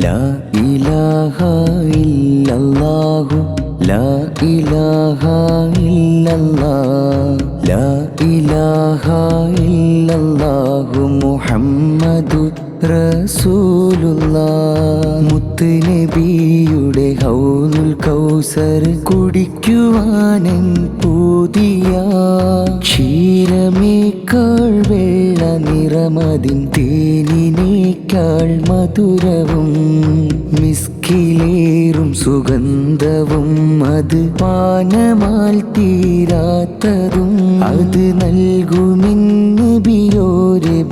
ലാ ഇലാഹ ഇല്ലല്ലാഹു ലാ ഇലാഹ ഇല്ലല്ലാഹ് ലാ ഇലാഹ ഇല്ലല്ലാഹു മുഹമ്മദു റസൂലുള്ളാഹ്. മുത്ത് നബിയുടെ ഹൗലുൽ കൗസർ കുടിക്കുവാനൻ പൂതിയ ക്ഷീരമേക്കാൾ വെള്ള നിറമതിൻ തേനിനേക്കാൾ മധുരവും മിസ്കിലേറും സുഗന്ധവും അത് പാനമാൽ തീരാത്തതും അത് നൽകുമെന്നബിയോരെ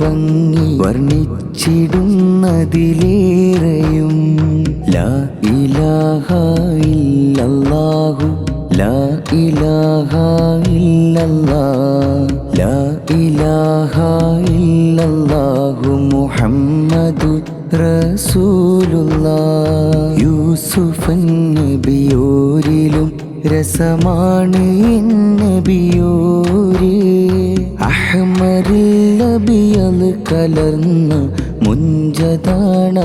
ഭംഗി വർണ്ണിച്ചിടുന്നതിലേറെയും. ലാ ഇലാഹ ഇല്ലല്ലാഹു ലാ ഇലാഹ ഇല്ലല്ലാഹ് ലാ ഇലാഹ ഇല്ലല്ലാഹു മുഹമ്മദു റസൂലുള്ളാഹ്. യൂസുഫൻ നബിയോരിലും രസമാണ് നബിയോര്. അഹ്മറിൽ അബിയൽ കലർന്ന് മുഞ്ചതാണ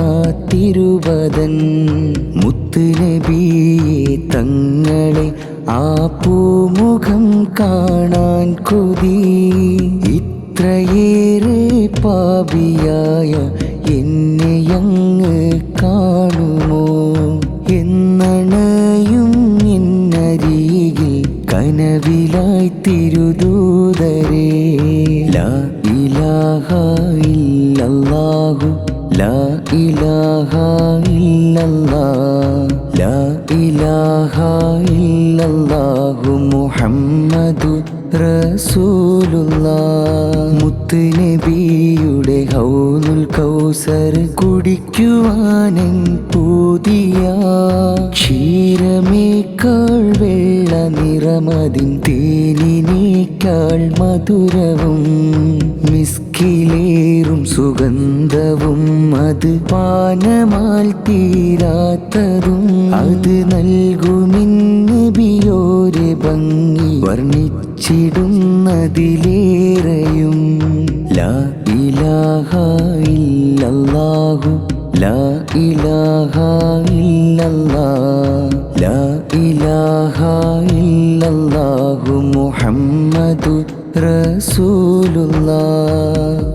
തിരുവദൻ. മുത്ത് നബിയെ തങ്ങളെ ആ പൂമുഖം കാണാൻ കൊതി. ഇത്രയേറെ പാപിയായ എന്നെയങ്ങ് കാണുമോ എന്നണയും എന്നരികിൽ കനവിലായി തിരുദൂതരേ. ലാ ഇലാഹ ഇല്ലല്ലാഹു ലാ ഇലാഹ ഇല്ലല്ലാഹ് ലാ ഇലാഹ ഇല്ലല്ലാഹു മുഹമ്മദു റസൂലുള്ളാഹ്. മുത്ത് നബിയുടെ ഹൗലുൽ കൗസർ കുടിക്കുവാനൻ പൂതിയ ക്ഷീരമേക്കാൾ വെള്ള നിറമതിൻ തേനിനേക്കാൾ മധുരവും മിസ്കിലേറും സുഗന്ധവും അത് പാനമാൽ തീരാത്തതും അത് നൽകുമെന്നബിയോരെ ഭംഗി വർണ്ണിച്ചിടുന്നതിലേറെയും. ലാ ഇലാഹ ഇല്ലല്ലാഹു ലാ ഇലാഹ ഇല്ലല്ലാഹ് ലാ ഇലാഹ ഇല്ലല്ലാഹു മുഹമ്മദു റസൂലുള്ളാഹ്.